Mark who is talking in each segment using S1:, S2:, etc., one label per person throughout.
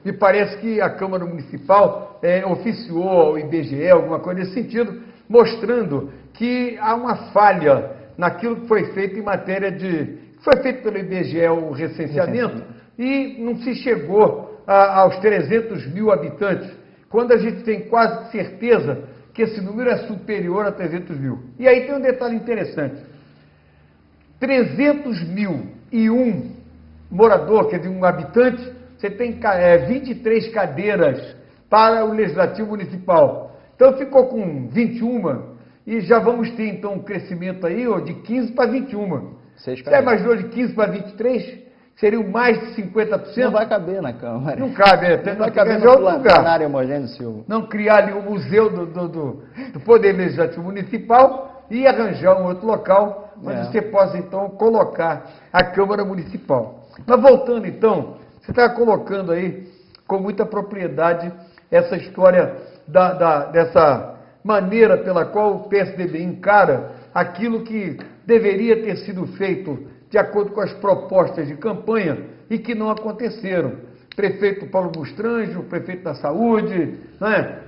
S1: me parece que a Câmara Municipal oficiou ao IBGE, alguma coisa nesse sentido, mostrando que há uma falha naquilo que foi feito em matéria de... Foi feito pelo IBGE o recenseamento e não se chegou aos 300 mil habitantes, quando a gente tem quase certeza que esse número é superior a 300 mil. E aí tem um detalhe interessante. 300.001 morador, quer dizer, um habitante, você tem 23 cadeiras para o Legislativo Municipal. Então ficou com 21 e já vamos ter então um crescimento aí de 15 para 21. Você imaginou de 15 para 23? Seriam mais de 50%?
S2: Não vai caber na Câmara.
S1: Não cabe,
S2: não vai caber no plenário Hemogêneo Silva.
S1: Não criar ali um museu do Poder Legislativo Municipal e arranjar um outro local onde você possa, então, colocar a Câmara Municipal. Mas voltando, então, você está colocando aí, com muita propriedade, essa história dessa maneira pela qual o PSDB encara aquilo que deveria ter sido feito de acordo com as propostas de campanha e que não aconteceram. Prefeito Paulo Bustrange, prefeito da Saúde, né?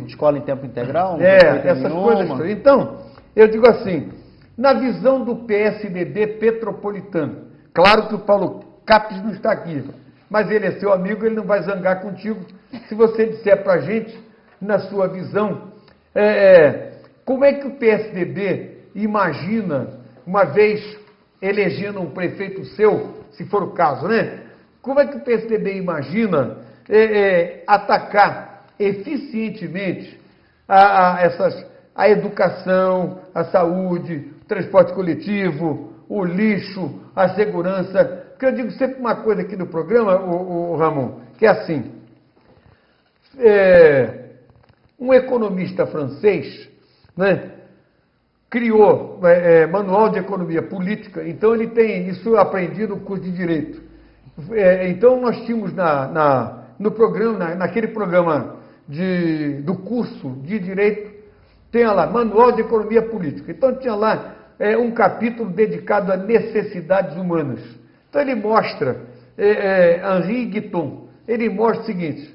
S2: Escola em tempo integral? Não
S1: essas coisas. Então, eu digo assim, na visão do PSDB petropolitano, claro que o Paulo Capes não está aqui, mas ele é seu amigo, ele não vai zangar contigo se você disser para a gente, na sua visão, como é que o PSDB imagina, uma vez elegendo um prefeito seu, se for o caso, né? Como é que o PSDB imagina atacar eficientemente a educação, a saúde, o transporte coletivo, o lixo, a segurança? Porque eu digo sempre uma coisa aqui no programa, o Ramon, que é assim, um economista francês, né, criou Manual de Economia Política, então ele tem isso aprendido no curso de Direito. Então nós tínhamos no programa, naquele programa do curso de Direito, tem lá, Manual de Economia Política. Então tinha lá um capítulo dedicado a necessidades humanas. Então ele mostra, Henri Guiton, ele mostra o seguinte,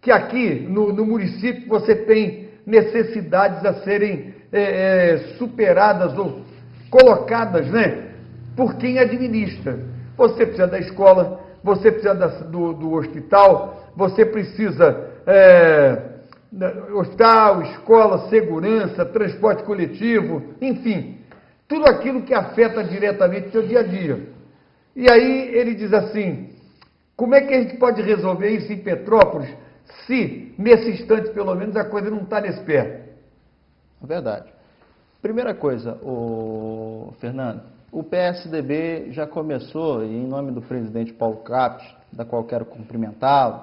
S1: que aqui no município você tem necessidades a serem superadas ou colocadas, né, por quem administra. Você precisa da escola, você precisa do hospital, você precisa hospital, escola, segurança, transporte coletivo, enfim, tudo aquilo que afeta diretamente o seu dia a dia. E aí ele diz assim, como é que a gente pode resolver isso em Petrópolis se, nesse instante, pelo menos, a coisa não está nesse pé?
S2: É verdade. Primeira coisa, Fernando, o PSDB já começou, e em nome do presidente Paulo Capes, da qual quero cumprimentá-lo,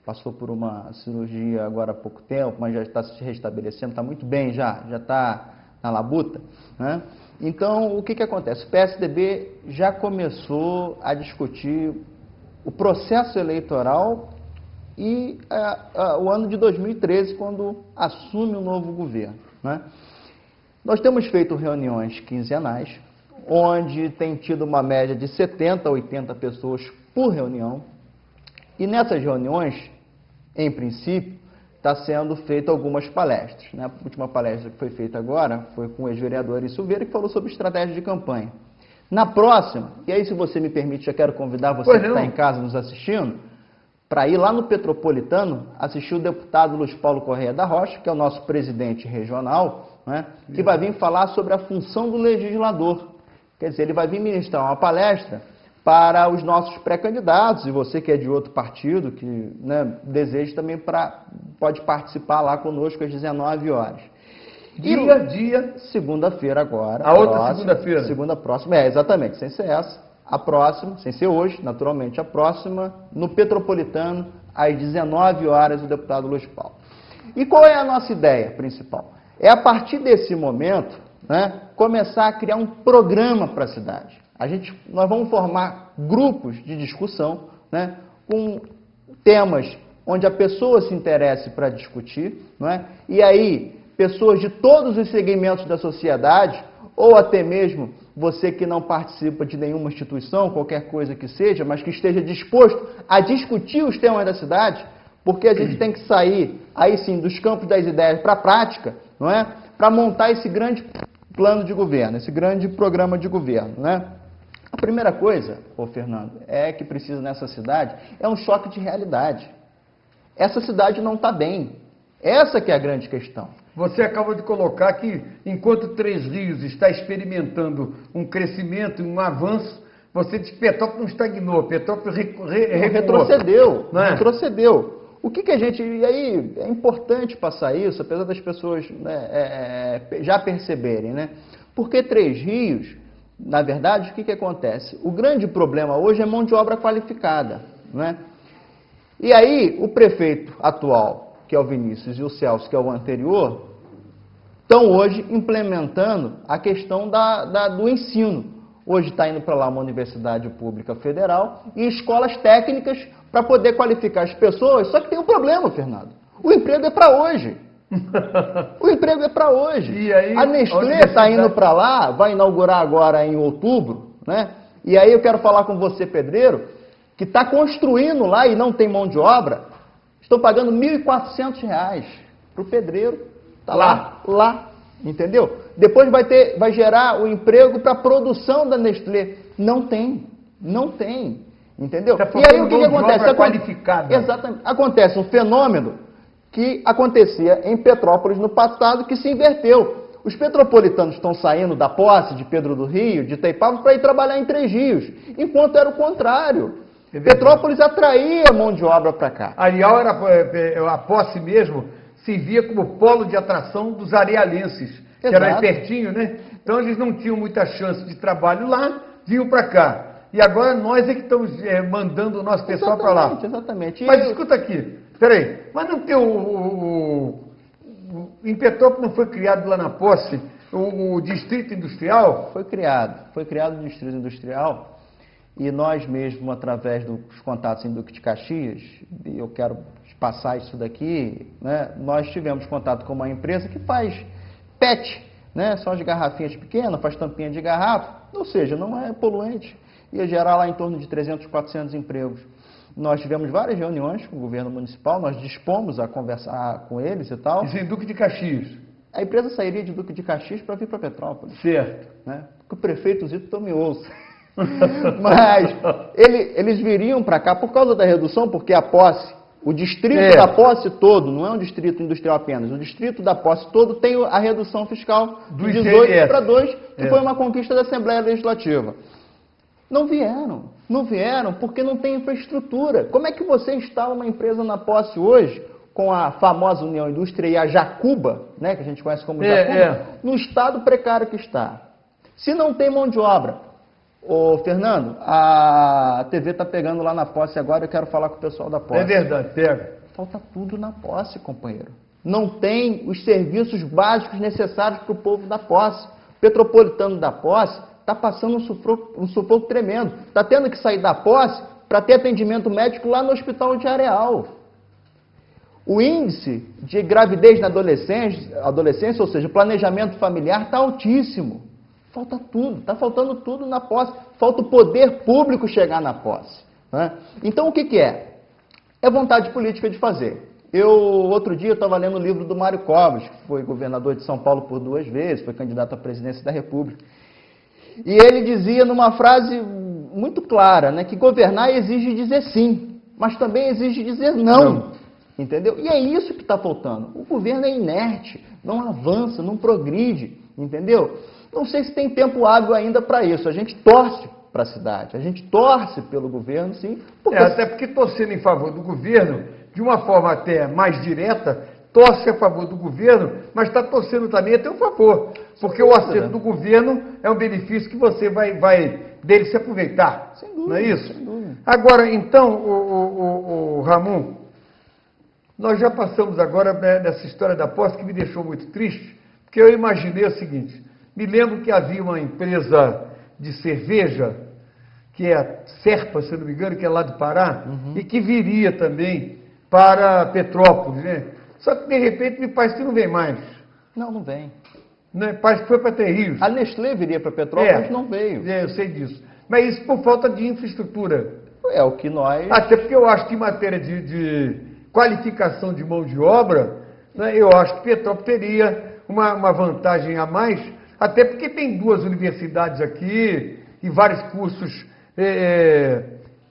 S2: passou por uma cirurgia agora há pouco tempo, mas já está se restabelecendo, está muito bem já está na labuta, né? Então, o que acontece? O PSDB já começou a discutir o processo eleitoral e o ano de 2013, quando assume o novo governo, né? Nós temos feito reuniões quinzenais, onde tem tido uma média de 70 a 80 pessoas por reunião, e nessas reuniões, em princípio, está sendo feita algumas palestras, né? A última palestra que foi feita agora foi com o ex-vereador Ari Silveira, que falou sobre estratégia de campanha. Na próxima, e aí se você me permite, já quero convidar você que está em casa nos assistindo, para ir lá no Petropolitano, assistir o deputado Luiz Paulo Correia da Rocha, que é o nosso presidente regional, né, que vai vir falar sobre a função do legislador. Quer dizer, ele vai vir ministrar uma palestra para os nossos pré-candidatos, e você que é de outro partido, que, né, deseja também, pode participar lá conosco às 19 horas.
S1: Dia,
S2: segunda-feira agora.
S1: A outra segunda-feira?
S2: Segunda próxima, exatamente, sem ser essa. A próxima, sem ser hoje, naturalmente, a próxima, no Petropolitano, às 19 horas, o deputado Luiz Paulo. E qual é a nossa ideia principal? É, a partir desse momento, né, começar a criar um programa para a cidade. Nós vamos formar grupos de discussão, né, com temas onde a pessoa se interesse para discutir, não é? E aí, pessoas de todos os segmentos da sociedade, ou até mesmo você que não participa de nenhuma instituição, qualquer coisa que seja, mas que esteja disposto a discutir os temas da cidade, porque a gente tem que sair, aí sim, dos campos das ideias para a prática, não é? Para montar esse grande plano de governo, esse grande programa de governo, né? A primeira coisa, ô Fernando, que precisa nessa cidade é um choque de realidade. Essa cidade não está bem. Essa que é a grande questão.
S1: Você acabou de colocar que, enquanto Três Rios está experimentando um crescimento, um avanço, você diz que Petrópolis não estagnou, Petrópolis
S2: retrocedeu,
S1: né?
S2: Retrocedeu. O que a gente... E aí, é importante passar isso, apesar das pessoas, né, já perceberem, né? Porque Três Rios, na verdade, o que acontece? O grande problema hoje é mão de obra qualificada, né? E aí, o prefeito atual, que é o Vinícius, e o Celso, que é o anterior, estão hoje implementando a questão do ensino. Hoje está indo para lá uma universidade pública federal e escolas técnicas para poder qualificar as pessoas. Só que tem um problema, Fernando. O emprego é para hoje. O emprego é para hoje.
S1: E aí,
S2: a Nestlé está indo para lá, vai inaugurar agora em outubro, né? E aí eu quero falar com você, pedreiro, que está construindo lá e não tem mão de obra, estão pagando R$ 1.400 para o pedreiro. Tá lá, entendeu? Depois vai gerar o emprego para a produção da Nestlé. Não tem, entendeu?
S1: Tá,
S2: e aí o que acontece?
S1: Qualificada.
S2: Exatamente. Acontece um fenômeno que acontecia em Petrópolis no passado, que se inverteu. Os petropolitanos estão saindo da posse de Pedro do Rio, de Itaipava, para ir trabalhar em Três Rios, enquanto era o contrário. Petrópolis atraía mão de obra para cá.
S1: Areal era a posse mesmo, servia como polo de atração dos arealenses, que era aí pertinho, né? Então eles não tinham muita chance de trabalho lá, vinham para cá. E agora nós é que estamos mandando o nosso pessoal para lá.
S2: Exatamente.
S1: Mas escuta aqui, peraí, mas não tem em Petrópolis não foi criado lá na posse o Distrito Industrial?
S2: Foi criado o Distrito Industrial. E nós mesmo, através dos contatos em Duque de Caxias, e eu quero passar isso daqui, né, nós tivemos contato com uma empresa que faz PET, né, são as garrafinhas pequenas, faz tampinha de garrafa, ou seja, não é poluente, ia gerar lá em torno de 300, 400 empregos. Nós tivemos várias reuniões com o governo municipal, nós dispomos a conversar com eles e tal.
S1: Isso em Duque de Caxias?
S2: A empresa sairia de Duque de Caxias para vir para Petrópolis.
S1: Certo.
S2: Né, porque o prefeito Zito então me ouça. Mas eles viriam para cá por causa da redução, porque a posse, o distrito da posse todo, não é um distrito industrial apenas, o distrito da posse todo tem a redução fiscal de 18 para 2, que foi uma conquista da Assembleia Legislativa. Não vieram porque não tem infraestrutura. Como é que você instala uma empresa na posse hoje, com a famosa União Indústria e a Jacuba, né, que a gente conhece como Jacuba, no estado precário que está? Se não tem mão de obra, ô, Fernando, a TV está pegando lá na posse agora, eu quero falar com o pessoal da posse.
S1: É verdade, pega.
S2: Falta tudo na posse, companheiro. Não tem os serviços básicos necessários para o povo da posse. O petropolitano da posse está passando um sufoco tremendo. Está tendo que sair da posse para ter atendimento médico lá no hospital de Areal. O índice de gravidez na adolescência, ou seja, planejamento familiar, está altíssimo. Falta tudo, está faltando tudo na posse. Falta o poder público chegar na posse. Né? Então, o que é? É vontade política de fazer. Outro dia, eu estava lendo o livro do Mário Covas, que foi governador de São Paulo por 2 vezes, foi candidato à presidência da República. E ele dizia numa frase muito clara, né, que governar exige dizer sim, mas também exige dizer não. Entendeu? E é isso que está faltando. O governo é inerte, não avança, não progride, entendeu? Não sei se tem tempo hábil ainda para isso. A gente torce para a cidade, a gente torce pelo governo, sim.
S1: Até porque torcendo em favor do governo, de uma forma até mais direta, torce a favor do governo, mas está torcendo também a teu favor. Porque o assento do governo é um benefício que você vai dele se aproveitar.
S2: Sem dúvida,
S1: não é isso?
S2: Sem dúvida.
S1: Agora, então, o Ramon, nós já passamos agora nessa história da posse que me deixou muito triste, porque eu imaginei o seguinte. Me lembro que havia uma empresa de cerveja, que é a Serpa, se não me engano, que é lá do Pará, e que viria também para Petrópolis, né? Só que, de repente, me parece que não vem mais.
S2: Não vem.
S1: Né? Parece que foi para ter rios.
S2: A Nestlé viria para Petrópolis, não veio.
S1: Eu sei disso. Mas isso por falta de infraestrutura.
S2: É o que nós...
S1: Até porque eu acho que em matéria de qualificação de mão de obra, né, eu acho que Petrópolis teria uma vantagem a mais, até porque tem 2 universidades aqui e vários cursos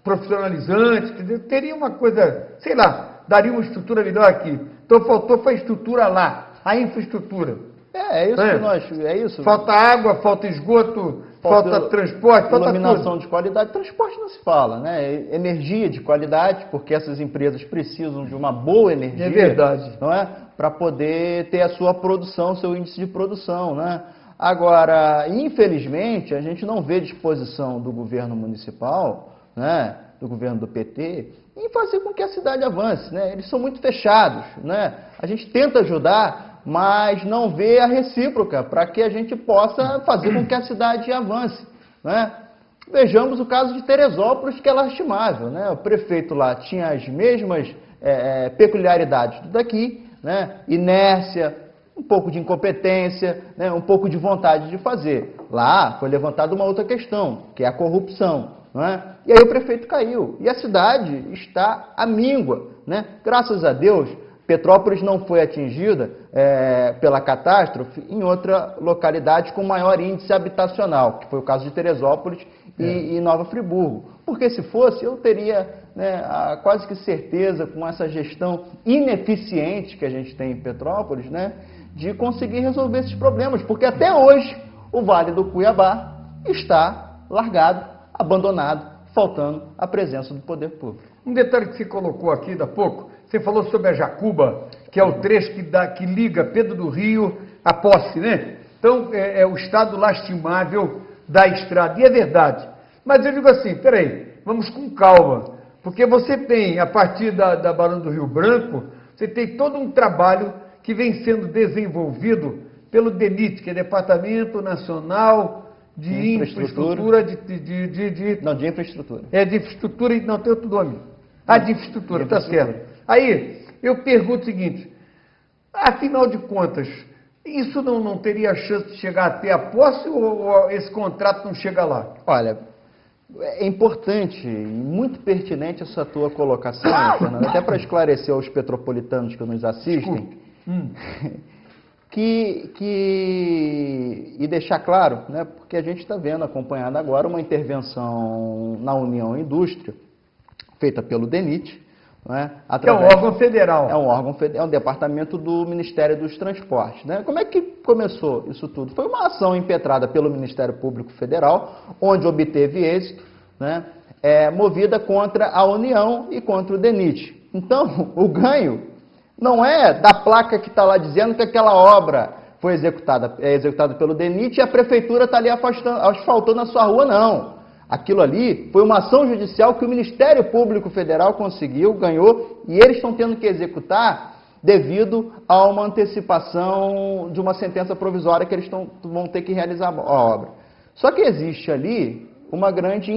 S1: profissionalizantes, entendeu? Teria uma coisa, sei lá, daria uma estrutura melhor aqui. Então faltou foi a estrutura lá, a infraestrutura.
S2: É isso que nós... É isso.
S1: Falta água, falta esgoto, falta transporte, falta
S2: iluminação
S1: tudo.
S2: de qualidade. Transporte não se fala, né? Energia de qualidade, porque essas empresas precisam de uma boa energia.
S1: É verdade.
S2: Não é? Para poder ter a sua produção, seu índice de produção, né? Agora, infelizmente, a gente não vê disposição do governo municipal, né? Do governo do PT, em fazer com que a cidade avance, né? Eles são muito fechados, né? A gente tenta ajudar, mas não vê a recíproca para que a gente possa fazer com que a cidade avance, né? Vejamos o caso de Teresópolis, que é lastimável, né? O prefeito lá tinha as mesmas peculiaridades do daqui, né? Inércia, um pouco de incompetência, né? Um pouco de vontade de fazer. Lá foi levantada uma outra questão, que é a corrupção, não é? E aí o prefeito caiu, e a cidade está à míngua, né? Graças a Deus, Petrópolis não foi atingida pela catástrofe em outra localidade com maior índice habitacional, que foi o caso de Teresópolis e Nova Friburgo. Porque se fosse, eu teria, né, quase que certeza, com essa gestão ineficiente que a gente tem em Petrópolis, né, de conseguir resolver esses problemas. Porque até hoje o Vale do Cuiabá está largado, abandonado, faltando a presença do poder público.
S1: Um detalhe que você colocou aqui ainda há pouco, você falou sobre a Jacuba, que é o trecho que liga Pedro do Rio à Posse, né? Então, é o estado lastimável da estrada. E é verdade. Mas eu digo assim, peraí, vamos com calma. Porque você tem, a partir da Barão do Rio Branco, você tem todo um trabalho que vem sendo desenvolvido pelo DENIT, que é Departamento Nacional de Infraestrutura
S2: Não, de infraestrutura.
S1: De infraestrutura e não tem outro nome. De infraestrutura, tá certo. Aí, eu pergunto o seguinte, afinal de contas, isso não teria chance de chegar até a posse ou esse contrato não chega lá?
S2: Olha, é importante e muito pertinente essa tua colocação, Fernando, até para esclarecer aos petropolitanos que nos assistem, e deixar claro, né, porque a gente está vendo, acompanhando agora, uma intervenção na União Indústria, feita pelo DENIT, né,
S1: que é um órgão federal.
S2: É um órgão é um departamento do Ministério dos Transportes. Né? Como é que começou isso tudo? Foi uma ação impetrada pelo Ministério Público Federal, onde obteve êxito, né, movida contra a União e contra o DENIT. Então, o ganho não é da placa que está lá dizendo que aquela obra foi executada pelo DENIT e a prefeitura está ali asfaltando a sua rua, não. Aquilo ali foi uma ação judicial que o Ministério Público Federal conseguiu, ganhou, e eles estão tendo que executar devido a uma antecipação de uma sentença provisória que eles vão ter que realizar a obra. Só que existe ali uma grande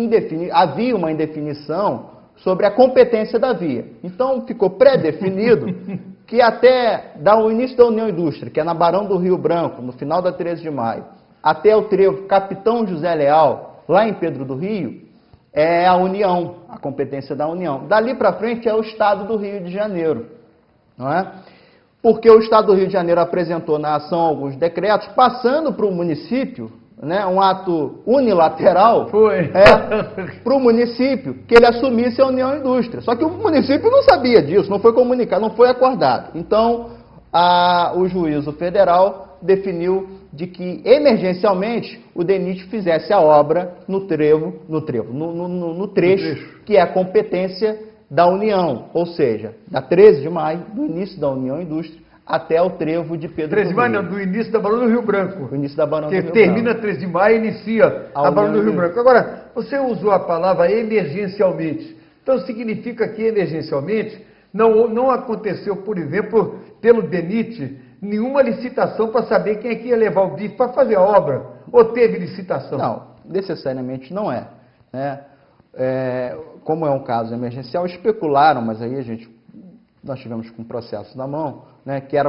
S2: havia uma indefinição sobre a competência da via. Então ficou pré-definido que até o início da União Indústria, que é na Barão do Rio Branco, no final da 13 de maio, até o trevo Capitão José Leal, lá em Pedro do Rio, é a União, a competência da União. Dali para frente é o Estado do Rio de Janeiro, não é? Porque o Estado do Rio de Janeiro apresentou na ação alguns decretos, passando para o município, né, um ato unilateral para o município, que ele assumisse a União Indústria. Só que o município não sabia disso, não foi comunicado, não foi acordado. Então, o juízo federal definiu de que, emergencialmente, o DENIT fizesse a obra no trecho, que é a competência da União, ou seja, da 13 de maio, do início da União Indústria, até o trevo de Pedro
S1: 13 de maio, não, do início da Barão do Rio Branco.
S2: O início da Barão do Rio Branco.
S1: Que termina 13 de maio e inicia a Barão do Rio Branco. Agora, você usou a palavra emergencialmente. Então, significa que emergencialmente não aconteceu, por exemplo, pelo DENIT, nenhuma licitação para saber quem é que ia levar o bife para fazer a obra. Ou teve licitação?
S2: Não, necessariamente não é. Né? Como é um caso emergencial, especularam, mas aí nós tivemos com um processo na mão, né, que era